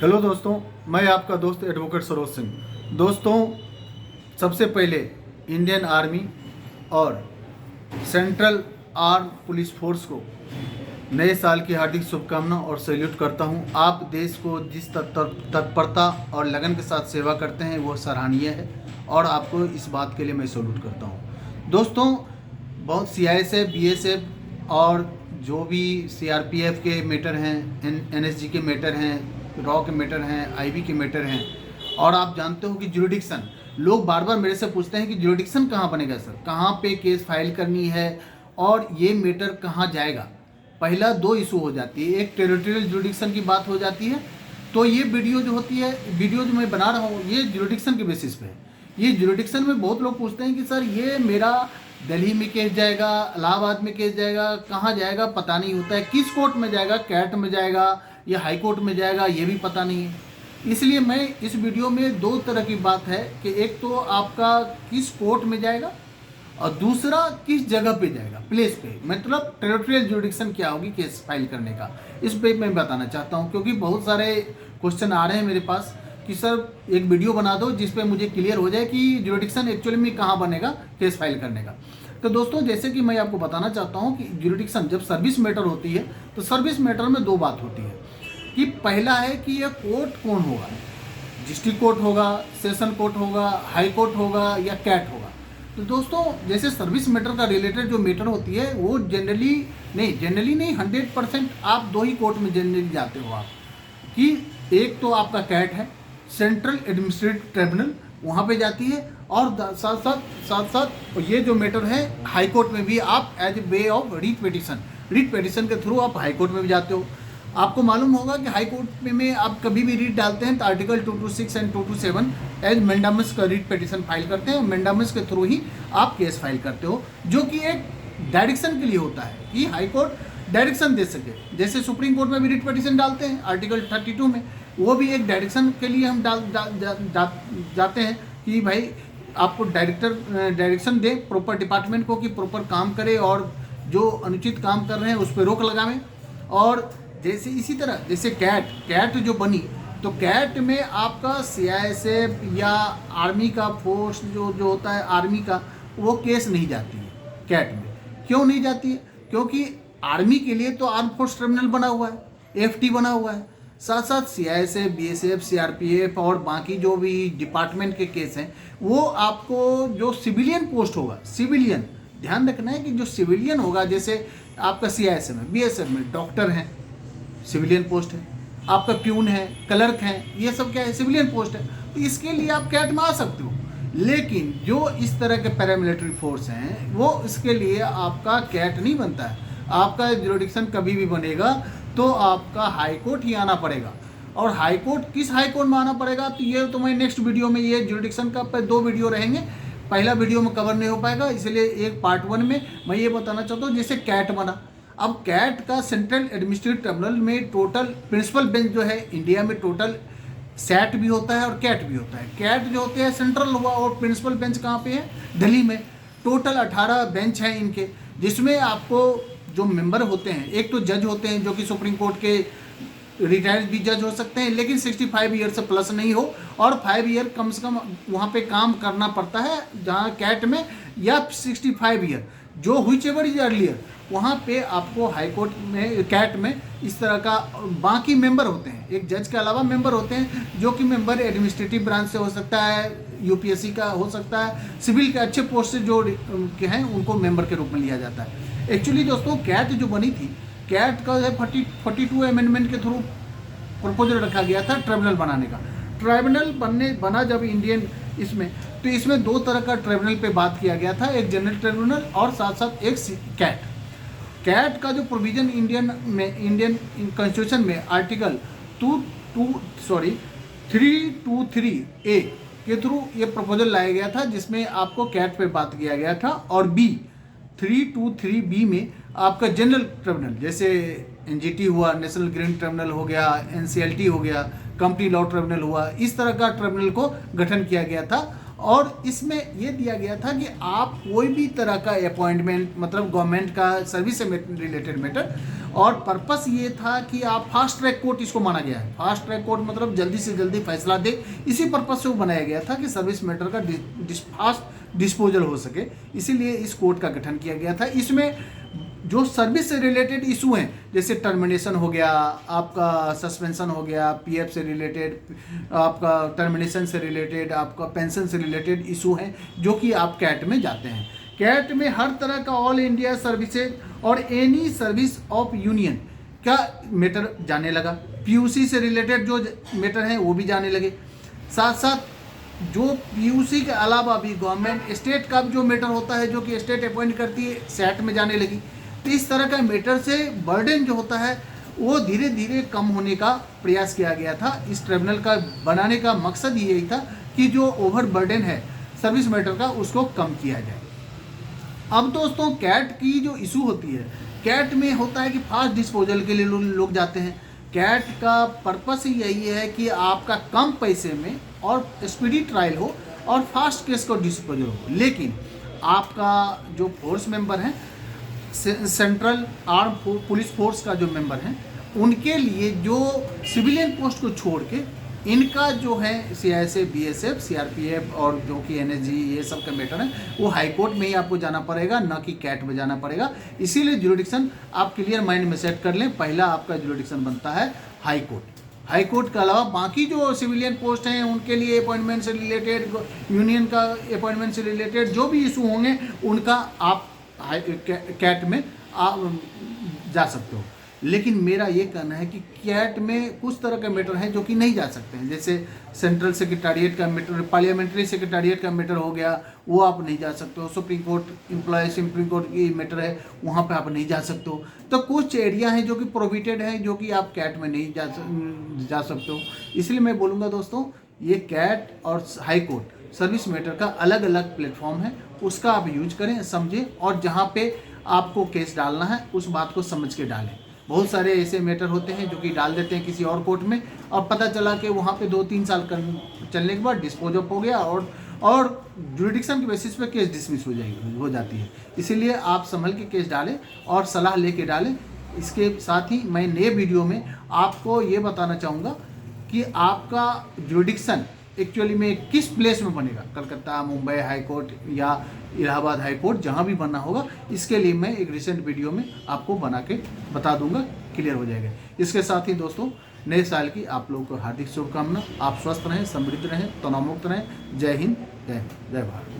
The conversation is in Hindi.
हेलो दोस्तों, मैं आपका दोस्त एडवोकेट सरोज सिंह। दोस्तों, सबसे पहले इंडियन आर्मी और सेंट्रल आर्म पुलिस फोर्स को नए साल की हार्दिक शुभकामनाएं और सैल्यूट करता हूं। आप देश को जिस तत्परता और लगन के साथ सेवा करते हैं वो सराहनीय है और आपको इस बात के लिए मैं सैल्यूट करता हूं। दोस्तों, बहुत सीआईएसएफ, बीएसएफ और जो भी सीआरपीएफ के मैटर हैं, एनएसजी के मैटर हैं, रॉ के मैटर हैं, आईबी के मैटर हैं, और आप जानते हो कि ज्यूरिडिक्शन, लोग बार बार मेरे से पूछते हैं कि ज्यूरिडिक्शन कहाँ बनेगा सर, कहाँ पे केस फाइल करनी है और ये मैटर कहाँ जाएगा। पहला दो इशू हो जाती है, एक टेरिटोरियल ज्यूरिडिक्शन की बात हो जाती है। तो ये वीडियो जो होती है, वीडियो जो मैं बना रहा हूँ, ये ज्यूरिडिक्शन के बेसिस पे है। ये ज्यूरिडिक्शन में बहुत लोग पूछते हैं कि सर ये मेरा दिल्ली में केस जाएगा, इलाहाबाद में केस जाएगा, कहाँ जाएगा पता नहीं होता है, किस कोर्ट में जाएगा, कैट में जाएगा या हाई कोर्ट में जाएगा, ये भी पता नहीं है। इसलिए मैं इस वीडियो में दो तरह की बात है कि एक तो आपका किस कोर्ट में जाएगा और दूसरा किस जगह पे जाएगा, प्लेस पे, मतलब टेरिटोरियल ज्यूरिडिक्शन क्या होगी केस फाइल करने का, इस पे मैं बताना चाहता हूँ। क्योंकि बहुत सारे क्वेश्चन आ रहे हैं मेरे पास कि सर एक वीडियो बना दो जिस पे मुझे क्लियर हो जाए कि ज्यूरिडिक्शन एक्चुअली में कहाँ बनेगा केस फाइल करने का। तो दोस्तों, जैसे कि मैं आपको बताना चाहता हूँ कि ज्यूरिडिक्शन जब सर्विस मैटर होती है तो सर्विस मैटर में दो बात होती है कि पहला है कि यह कोर्ट कौन होगा, डिस्ट्रिक्ट कोर्ट होगा, सेशन कोर्ट होगा, हाई कोर्ट होगा या कैट होगा। तो दोस्तों, जैसे सर्विस मैटर का रिलेटेड जो मैटर होती है वो जनरली नहीं 100% आप दो ही कोर्ट में जनरली जाते हो आप, कि एक तो आपका कैट है, सेंट्रल एडमिनिस्ट्रेटिव ट्रिब्यूनल, वहाँ पे जाती है, और साथ साथ ये जो मैटर है हाई कोर्ट में भी आप as a way of writ petition के थ्रू आप हाई कोर्ट में भी जाते हो। आपको मालूम होगा कि हाई कोर्ट में आप कभी भी रीट डालते हैं तो आर्टिकल 226 एंड 227 एज मैंडामस का रीट पेटिशन फाइल करते हैं और मैंडामस के थ्रू ही आप केस फाइल करते हो, जो कि एक डायरेक्शन के लिए होता है कि हाई कोर्ट डायरेक्शन दे सके। जैसे सुप्रीम कोर्ट में भी रीट पेटिशन डालते हैं आर्टिकल 32 में, वो भी एक डायरेक्शन के लिए हम जाते हैं कि भाई आपको डायरेक्शन दे प्रॉपर डिपार्टमेंट को कि प्रॉपर काम करे और जो अनुचित काम कर रहे हैं उस पर रोक लगावें। और जैसे इसी तरह जैसे कैट जो बनी, तो कैट में आपका सीआईएसएफ या आर्मी का फोर्स जो होता है आर्मी का, वो केस नहीं जाती है कैट में। क्यों नहीं जाती है? क्योंकि आर्मी के लिए तो आर्म फोर्स ट्रिब्यूनल बना हुआ है, एएफटी बना हुआ है। साथ साथ सीआईएसएफ, बीएसएफ, सीआरपीएफ और बाकी जो भी डिपार्टमेंट के केस हैं, वो आपको जो सिविलियन पोस्ट होगा, सिविलियन ध्यान रखना है कि जो सिविलियन होगा, जैसे आपका सीआईएसएफ में, बीएसएफ में डॉक्टर हैं, सिविलियन पोस्ट है, आपका प्यून है, क्लर्क हैं, ये सब क्या है, सिविलियन पोस्ट है। तो इसके लिए आप कैट में आ सकते हो। लेकिन जो इस तरह के पैरामिलिट्री फोर्स हैं वो इसके लिए आपका कैट नहीं बनता है। आपका ज्यूरिडिक्शन कभी भी बनेगा तो आपका हाई कोर्ट ही आना पड़ेगा। और हाई कोर्ट, किस हाई कोर्ट में आना पड़ेगा, तो ये तो मैं नेक्स्ट वीडियो में, ये ज्यूरिडिक्शन का दो वीडियो रहेंगे, पहला वीडियो में कवर नहीं हो पाएगा, इसलिए एक पार्ट 1 में मैं ये बताना चाहता हूँ जैसे कैट बना। अब कैट का सेंट्रल एडमिनिस्ट्रेटिव ट्रिब्यूनल में टोटल प्रिंसिपल बेंच जो है इंडिया में, टोटल सैट भी होता है और कैट भी होता है। कैट जो होते हैं सेंट्रल हुआ और प्रिंसिपल बेंच कहाँ पे है, दिल्ली में। टोटल 18 बेंच हैं इनके, जिसमें आपको जो मेंबर होते हैं, एक तो जज होते हैं जो कि सुप्रीम कोर्ट के रिटायर्ड भी जज हो सकते हैं, लेकिन 65 ईयर से प्लस नहीं हो, और 5 ईयर कम से कम वहाँ पे काम करना पड़ता है जहाँ कैट में, या 65 ईयर जो हुई एवर इज अर्लियर, वहाँ पे आपको हाई कोर्ट में, कैट में इस तरह का बाकी मेंबर होते हैं। एक जज के अलावा मेंबर होते हैं जो कि मेंबर एडमिनिस्ट्रेटिव ब्रांच से हो सकता है, यूपीएससी का हो सकता है, सिविल के अच्छे पोस्ट से जो के हैं उनको मेंबर के रूप में लिया जाता है। एक्चुअली दोस्तों, कैट जो बनी थी, कैट का 42 अमेंडमेंट के थ्रू प्रपोजल रखा गया था ट्रिब्यूनल बनाने का। ट्रिब्यूनल बना जब इंडियन इसमें, तो इसमें दो तरह का ट्रिब्यूनल पे बात किया गया था, एक जनरल ट्रिब्यूनल और साथ साथ एक कैट। कैट का जो प्रोविजन इंडियन कॉन्स्टिट्यूशन में आर्टिकल 323A के थ्रू ये प्रपोजल लाया गया था, जिसमें आपको कैट पे बात किया गया था। और 323B में आपका जनरल ट्रिब्यूनल, जैसे एनजीटी हुआ, नेशनल ग्रीन ट्रिब्यूनल हो गया, एनसीएलटी हो गया, कंपनी लॉ ट्रिब्यूनल हुआ, इस तरह का ट्रिब्यूनल को गठन किया गया था। और इसमें यह दिया गया था कि आप कोई भी तरह का अपॉइंटमेंट, मतलब गवर्नमेंट का सर्विस से रिलेटेड मैटर, और पर्पस ये था कि आप फास्ट ट्रैक कोर्ट इसको माना गया है। फास्ट ट्रैक कोर्ट मतलब जल्दी से जल्दी फैसला दे, इसी पर्पस से वो बनाया गया था कि सर्विस मैटर का फास्ट डिस्पोजल हो सके, इसीलिए इस कोर्ट का गठन किया गया था। इसमें जो सर्विस से रिलेटेड इशू हैं, जैसे टर्मिनेशन हो गया, आपका सस्पेंशन हो गया, पीएफ से रिलेटेड, आपका टर्मिनेशन से रिलेटेड, आपका पेंशन से रिलेटेड इशू हैं, जो कि आप कैट में जाते हैं। कैट में हर तरह का ऑल इंडिया सर्विसेज और एनी सर्विस ऑफ यूनियन का मैटर जाने लगा। पीयूसी से रिलेटेड जो मैटर हैं वो भी जाने लगे। साथ साथ जो पीयूसी के अलावा भी गवर्नमेंट स्टेट का जो मैटर होता है, जो कि स्टेट अपॉइंट करती है, सेट में जाने लगी। तो इस तरह का मैटर से बर्डन जो होता है वो धीरे धीरे कम होने का प्रयास किया गया था। इस ट्रिब्यूनल का बनाने का मकसद यही था कि जो ओवर बर्डन है सर्विस मैटर का, उसको कम किया जाए। अब दोस्तों, कैट की जो इशू होती है, कैट में होता है कि फास्ट डिस्पोजल के लिए लोग जाते हैं। कैट का पर्पस ही यही है कि आपका कम पैसे में और स्पीडी ट्रायल हो और फास्ट केस को डिस्पोजल हो। लेकिन आपका जो फोर्स मेंबर हैं, सेंट्रल आर्म पुलिस फोर्स का जो मेंबर हैं, उनके लिए जो सिविलियन पोस्ट को छोड़ के इनका जो है सीआईएसएफ, बीएसएफ, सीआरपीएफ और जो कि एनएसजी, ये सब का मैटर है, वो हाई कोर्ट में ही आपको जाना पड़ेगा, ना कि कैट में जाना पड़ेगा। इसीलिए जुरिडिक्शन आप क्लियर माइंड में सेट कर लें। पहला आपका जुरिडिक्शन बनता है हाई कोर्ट। हाई कोर्ट के अलावा बाकी जो सिविलियन पोस्ट हैं उनके लिए अपॉइंटमेंट से रिलेटेड, यूनियन का अपॉइंटमेंट से रिलेटेड जो भी इशू होंगे, उनका आप कैट में जा सकते हो। लेकिन मेरा ये कहना है कि कैट में कुछ तरह के मैटर हैं जो कि नहीं जा सकते हैं। जैसे सेंट्रल सेक्रेटेरिएट का मैटर, पार्लियामेंट्री सेक्रेटेरिएट का मैटर हो गया, वो आप नहीं जा सकते हो। Supreme court employ, supreme court की मैटर है, वहाँ पे आप नहीं जा सकते हो। तो कुछ एरिया हैं जो कि प्रोहिबिटेड हैं, जो कि आप कैट में नहीं जा सकते हो। इसलिए मैं बोलूँगा दोस्तों, ये कैट और हाई कोर्ट सर्विस मैटर का अलग अलग प्लेटफॉर्म है, उसका आप यूज करें, समझें, और जहाँ पे आपको केस डालना है उस बात को समझ के डालें। बहुत सारे ऐसे मैटर होते हैं जो कि डाल देते हैं किसी और कोर्ट में, और पता चला कि वहाँ पे 2-3 साल चलने के बाद डिस्पोज ऑफ हो गया और जुरिडिक्शन के बेसिस पे केस डिसमिस हो जाती है। इसीलिए आप संभल के केस डालें और सलाह लेके डालें। इसके साथ ही मैं नए वीडियो में आपको ये बताना चाहूँगा कि आपका जुरिडिक्शन एक्चुअली में किस प्लेस में बनेगा, कलकत्ता, मुंबई हाई कोर्ट या इलाहाबाद हाई कोर्ट, जहाँ भी बनना होगा, इसके लिए मैं एक रिसेंट वीडियो में आपको बना के बता दूंगा, क्लियर हो जाएगा। इसके साथ ही दोस्तों, नए साल की आप लोगों को हार्दिक शुभकामना। आप स्वस्थ रहें, समृद्ध रहें, तनावमुक्त रहें। जय हिंद, जय भारत।